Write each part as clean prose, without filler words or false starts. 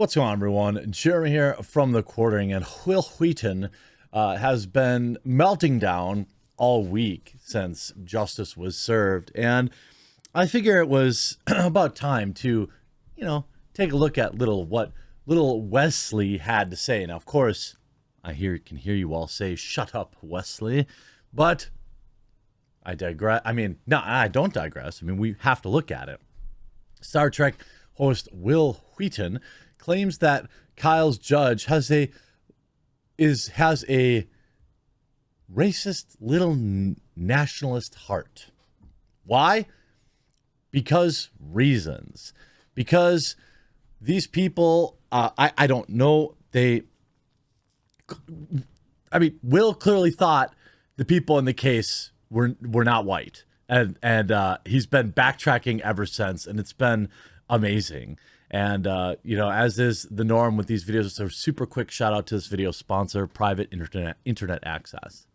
What's going on, everyone? Jeremy here from the Quartering, and Wil Wheaton has been melting down all week since justice was served, and I figure it was about time to, take a look at what little Wesley had to say. Now, of course, I can hear you all say, "Shut up, Wesley," but I digress. No, I don't digress. We have to look at it. Star Trek host Wil Wheaton claims that Kyle's judge has a racist little nationalist heart. Why? Because reasons. Because these people, I don't know. Will clearly thought the people in the case were not white, and he's been backtracking ever since, and it's been amazing. And, as is the norm with these videos, so super quick shout out to this video sponsor, Private Internet Access.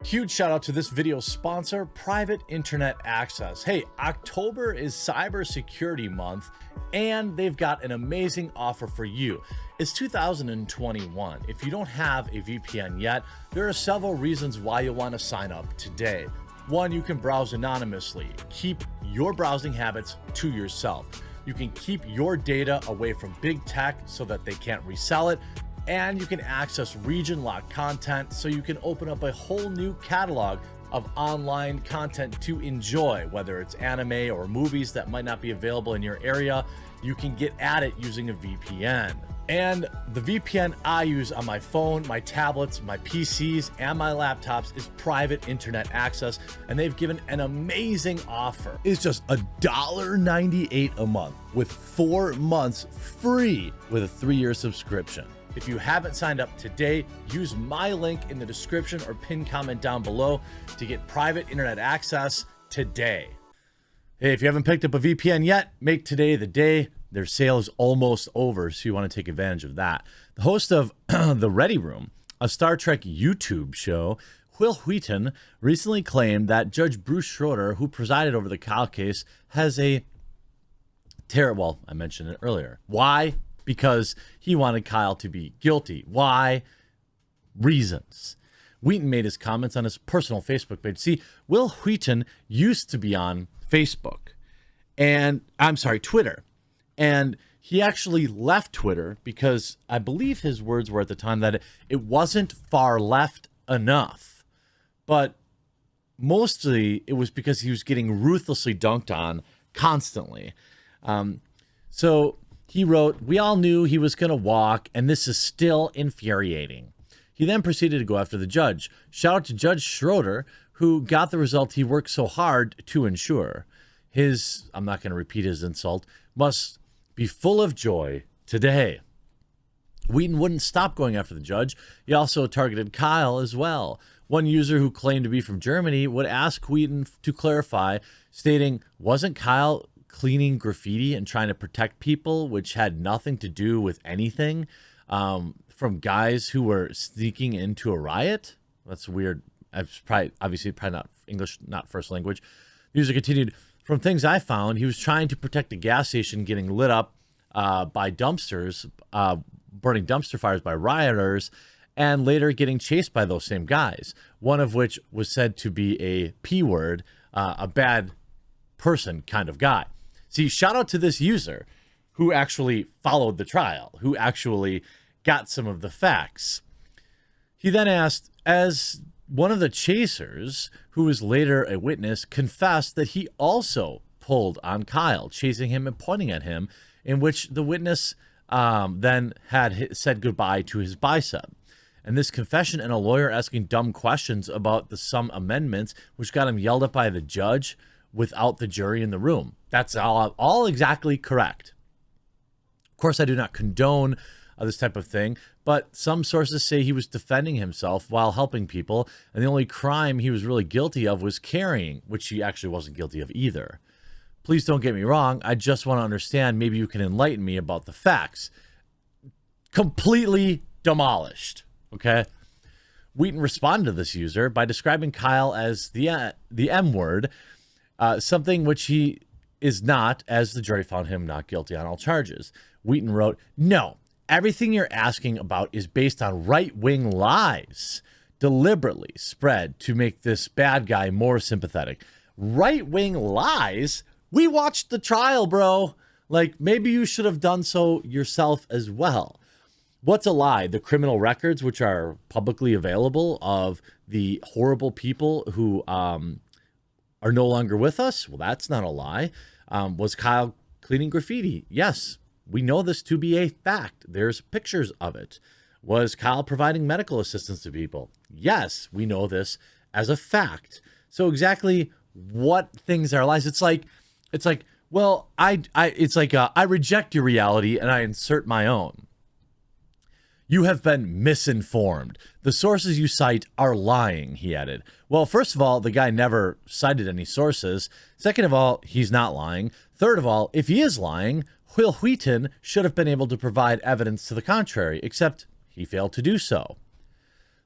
Huge shout out to this video sponsor, Private Internet Access. Hey, October is Cybersecurity Month, and they've got an amazing offer for you. It's 2021. If you don't have a VPN yet, there are several reasons why you'll want to sign up today. One, you can browse anonymously. Keep your browsing habits to yourself. You can keep your data away from big tech so that they can't resell it. And you can access region-locked content so you can open up a whole new catalog of online content to enjoy, whether it's anime or movies that might not be available in your area. You can get at it using a VPN. And the VPN I use on my phone, my tablets, my PCs, and my laptops is Private Internet Access, and they've given an amazing offer. It's just $1.98 a month with 4 months free with a 3-year subscription. If you haven't signed up today, use my link in the description or pinned comment down below to get Private Internet Access today. Hey, if you haven't picked up a VPN yet, make today the day. Their sale is almost over, so you want to take advantage of that. The host of The Ready Room, a Star Trek YouTube show, Wil Wheaton, recently claimed that Judge Bruce Schroeder, who presided over the Kyle case, has a well, I mentioned it earlier. Why? Because he wanted Kyle to be guilty. Why? Reasons. Wheaton made his comments on his personal Facebook page. See, Wil Wheaton used to be on Facebook, Twitter. And he actually left Twitter because I believe his words were at the time that it wasn't far left enough. But mostly it was because he was getting ruthlessly dunked on constantly. So he wrote, "We all knew he was going to walk, and this is still infuriating." He then proceeded to go after the judge. Shout out to Judge Schroeder, who got the result he worked so hard to ensure. I'm not going to repeat his insult, must be full of joy today. Wheaton wouldn't stop going after the judge. He also targeted Kyle as well. One user who claimed to be from Germany would ask Wheaton to clarify, stating, "Wasn't Kyle cleaning graffiti and trying to protect people, which had nothing to do with anything, from guys who were sneaking into a riot?" That's weird. Obviously not English, not first language. The user continued, "From things I found, he was trying to protect a gas station getting lit up by dumpsters, burning dumpster fires by rioters, and later getting chased by those same guys, one of which was said to be a P word, a bad person kind of guy." See, shout out to this user who actually followed the trial, who actually got some of the facts. He then asked, as one of the chasers, who was later a witness, confessed that he also pulled on Kyle, chasing him and pointing at him, in which the witness then had said goodbye to his bicep. And this confession and a lawyer asking dumb questions about some amendments, which got him yelled at by the judge without the jury in the room. That's all exactly correct. Of course, I do not condone this type of thing, but some sources say he was defending himself while helping people, and the only crime he was really guilty of was carrying, which he actually wasn't guilty of either. Please don't get me wrong. I just want to understand. Maybe you can enlighten me about the facts. Completely demolished. Okay. Wheaton responded to this user by describing Kyle as the M word, something which he is not, as the jury found him not guilty on all charges. Wheaton wrote, "No, everything you're asking about is based on right-wing lies deliberately spread to make this bad guy more sympathetic. Right-wing lies? We watched the trial, bro. Like, maybe you should have done so yourself as well. What's a lie? The criminal records, which are publicly available, of the horrible people who are no longer with us? Well, that's not a lie. Was Kyle cleaning graffiti? Yes, we know this to be a fact. There's pictures of it. Was Kyle providing medical assistance to people? Yes, we know this as a fact. So exactly what things are lies? It's like, well, I reject your reality and I insert my own. You have been misinformed. The sources you cite are lying, he added. Well, first of all, the guy never cited any sources. Second of all, he's not lying. Third of all, if he is lying, Wil Wheaton should have been able to provide evidence to the contrary, except he failed to do so.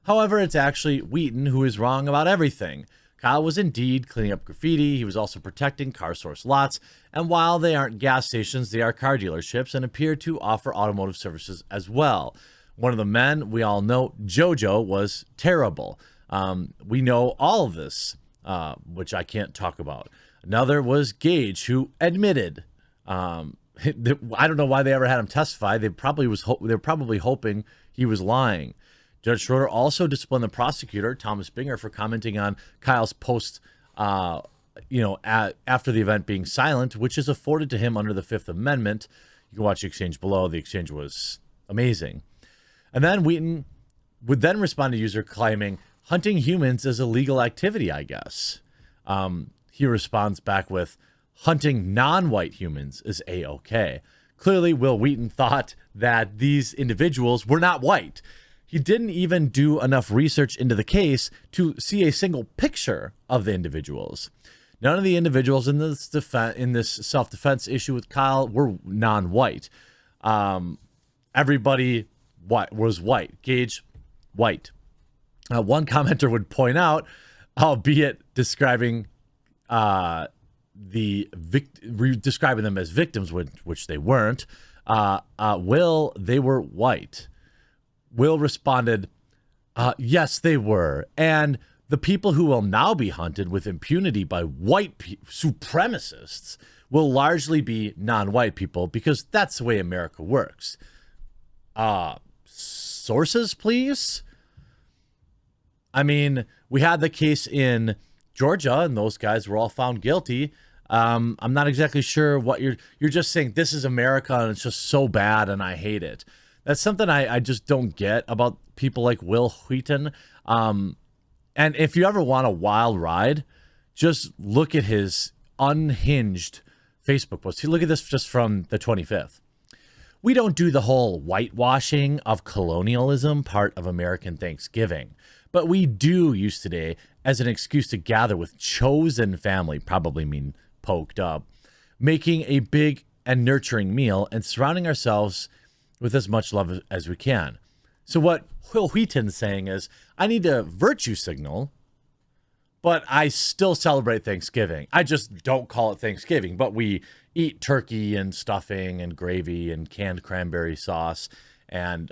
However, it's actually Wheaton who is wrong about everything. Kyle was indeed cleaning up graffiti. He was also protecting car source lots. And while they aren't gas stations, they are car dealerships and appear to offer automotive services as well. One of the men we all know, JoJo, was terrible. We know all of this, which I can't talk about. Another was Gage, who admitted. I don't know why they ever had him testify. They're probably hoping he was lying. Judge Schroeder also disciplined the prosecutor, Thomas Binger, for commenting on Kyle's post, after the event being silent, which is afforded to him under the Fifth Amendment. You can watch the exchange below. The exchange was amazing. And then Wheaton would then respond to user claiming hunting humans is a legal activity, I guess. He responds back with hunting non-white humans is A-okay. Clearly, Wil Wheaton thought that these individuals were not white. He didn't even do enough research into the case to see a single picture of the individuals. None of the individuals in this self-defense issue with Kyle were non-white. Everybody was white. Gage, white. One commenter would point out, albeit describing describing them as victims, which they weren't. Will, they were white. Will responded, yes, they were. And the people who will now be hunted with impunity by white supremacists will largely be non-white people, because that's the way America works. Sources, please? I mean, we had the case in Georgia, and those guys were all found guilty. I'm not exactly sure what you're just saying. This is America, and it's just so bad, and I hate it. That's something I just don't get about people like Wil Wheaton. And if you ever want a wild ride, just look at his unhinged Facebook post. Look at this just from the 25th. We don't do the whole whitewashing of colonialism part of American Thanksgiving, but we do use today as an excuse to gather with chosen family, probably mean poked up, making a big and nurturing meal and surrounding ourselves with as much love as we can. So what Wil Wheaton's saying is, I need to virtue signal, but I still celebrate Thanksgiving. I just don't call it Thanksgiving, but we eat turkey and stuffing and gravy and canned cranberry sauce and,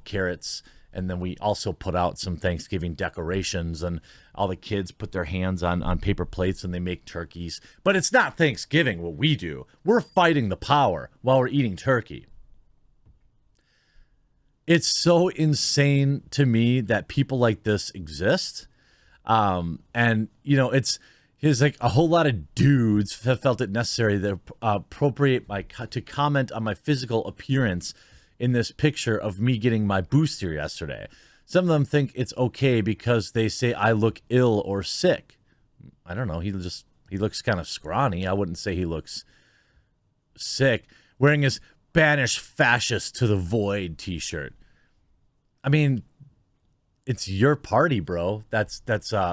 carrots. And then we also put out some Thanksgiving decorations, and all the kids put their hands on paper plates and they make turkeys. But it's not Thanksgiving what we do. We're fighting the power while we're eating turkey. It's so insane to me that people like this exist. It's like a whole lot of dudes have felt it necessary to to comment on my physical appearance in this picture of me getting my booster yesterday. Some of them think it's okay because they say I look ill or sick. I don't know. He looks kind of scrawny. I wouldn't say he looks sick. Wearing his Banish Fascist to the Void t-shirt. I mean, it's your party, bro. That's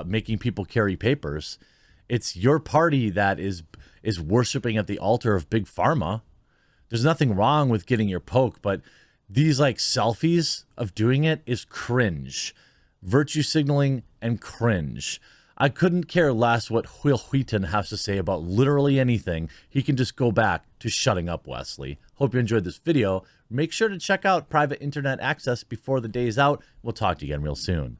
making people carry papers. It's your party that is worshiping at the altar of Big Pharma. There's nothing wrong with getting your poke, but these like selfies of doing it is cringe. Virtue signaling and cringe. I couldn't care less what Wil Wheaton has to say about literally anything. He can just go back to shutting up Wesley. Hope you enjoyed this video. Make sure to check out private internet access before the day's out. We'll talk to you again real soon.